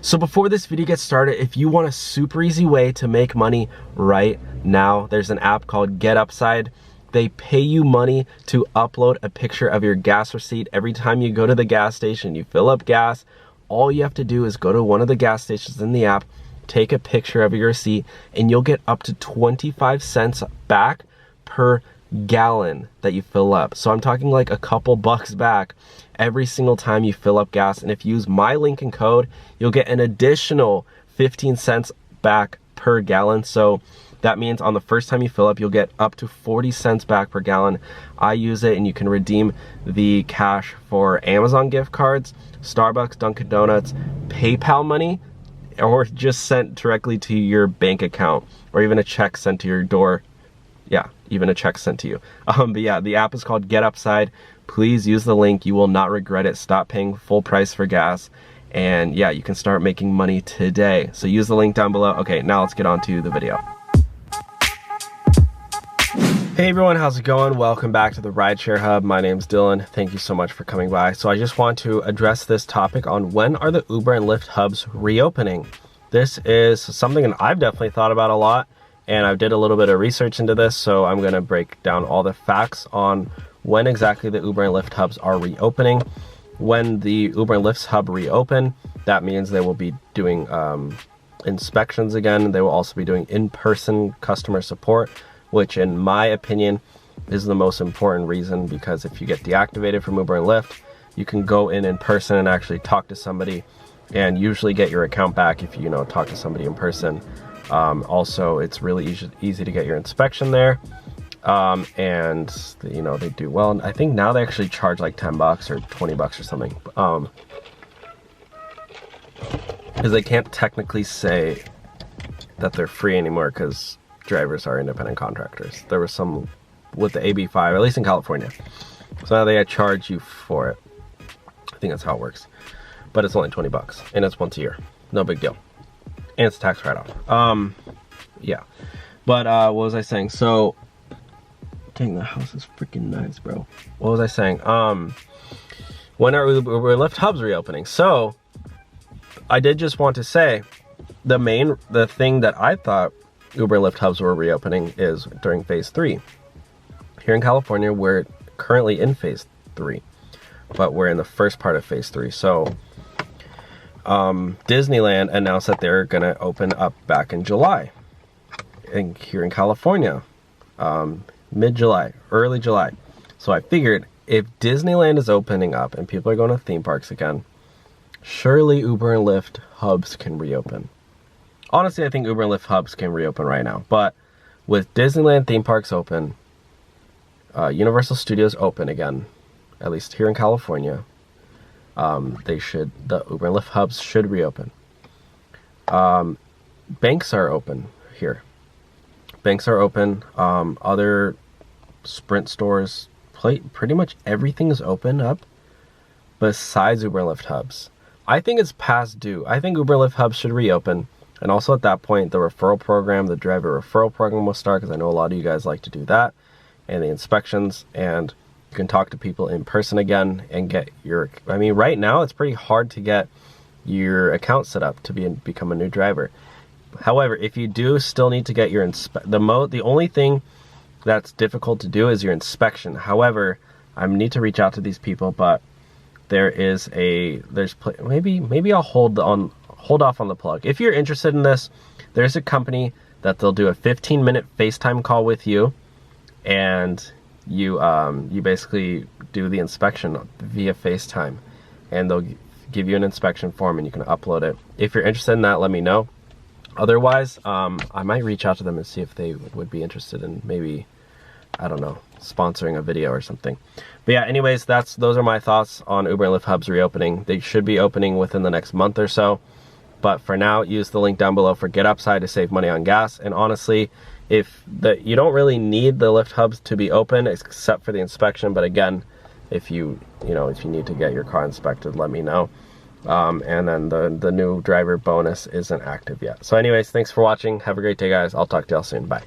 So before this video gets started, if you want a super easy way to make money right now, there's an app called GetUpside. They pay you money to upload a picture of your gas receipt every time you go to the gas station, you fill up gas. All you have to do is go to one of the gas stations in the app, take a picture of your receipt, and you'll get up to 25 cents back per gallon that you fill up. So I'm talking like a couple bucks back every single time you fill up gas. And if you use my link and code, you'll get an additional 15 cents back per gallon. So that means on the first time you fill up, you'll get up to 40 cents back per gallon. I use it, and you can redeem the cash for Amazon gift cards, Starbucks, Dunkin' Donuts, PayPal money, or just sent directly to your bank account, or even a check sent to your door. Yeah, even a check sent to you. But yeah, the app is called GetUpside. Please use the link. You will not regret it. Stop paying full price for gas. And yeah, you can start making money today. So use the link down below. Okay, now let's get on to the video. Hey everyone, how's it going? Welcome back to the Rideshare Hub. My name's Dylan. Thank you so much for coming by. So I just want to address this topic on when are the Uber and Lyft hubs reopening? This is something that I've definitely thought about a lot, and I did a little bit of research into this, so I'm gonna break down all the facts on when exactly the Uber and Lyft hubs are reopening. When the Uber and Lyft's hub reopen, that means they will be doing inspections again. They will also be doing in-person customer support, which in my opinion is the most important reason, because if you get deactivated from Uber and Lyft, you can go in person and actually talk to somebody and usually get your account back if you talk to somebody in person. Also, it's really easy to get your inspection there, and they do well. And I think now they actually charge like 10 bucks or 20 bucks or something, because they can't technically say that they're free anymore because drivers are independent contractors. There was some with the AB5, at least in California. So now they charge you for it. I think that's how it works. But it's only 20 bucks and it's once a year. No big deal. And it's a tax write-off. Yeah. But what was I saying? So, dang, the house is freaking nice, bro. What was I saying? When are Uber and Lyft hubs reopening? So, I did just want to say the thing that I thought Uber and Lyft hubs were reopening is during phase 3. Here in California, we're currently in phase 3, but we're in the first part of phase 3. So Disneyland announced that they're gonna open up back in July, and here in California, mid-July, early July. So I figured if Disneyland is opening up and people are going to theme parks again, surely Uber and Lyft hubs can reopen. Honestly, I think Uber and Lyft hubs can reopen right now. But with Disneyland theme parks open, Universal Studios open again, at least here in California, the Uber and Lyft hubs should reopen. Banks are open here. Banks are open. Other Sprint stores, pretty much everything is open up besides Uber and Lyft hubs. I think it's past due. I think Uber and Lyft hubs should reopen. And also at that point, the referral program, the driver referral program will start, because I know a lot of you guys like to do that, and the inspections, and you can talk to people in person again and get your, right now it's pretty hard to get your account set up to become a new driver. However, if you do still need to get your the only thing that's difficult to do is your inspection. However, I need to reach out to these people, but maybe I'll hold off on the plug. If you're interested in this, there's a company that they'll do a 15-minute FaceTime call with you, and you basically do the inspection via FaceTime, and they'll give you an inspection form and you can upload it. If you're interested in that, let me know. Otherwise, I might reach out to them and see if they would be interested in maybe, I don't know, sponsoring a video or something. But yeah, anyways, those are my thoughts on Uber and Lyft hubs reopening. They should be opening within the next month or so. But for now, use the link down below for GetUpside to save money on gas. And honestly, you don't really need the Lyft hubs to be open except for the inspection. But again, if you need to get your car inspected, let me know. And then the new driver bonus isn't active yet. So anyways, thanks for watching. Have a great day, guys. I'll talk to y'all soon. Bye.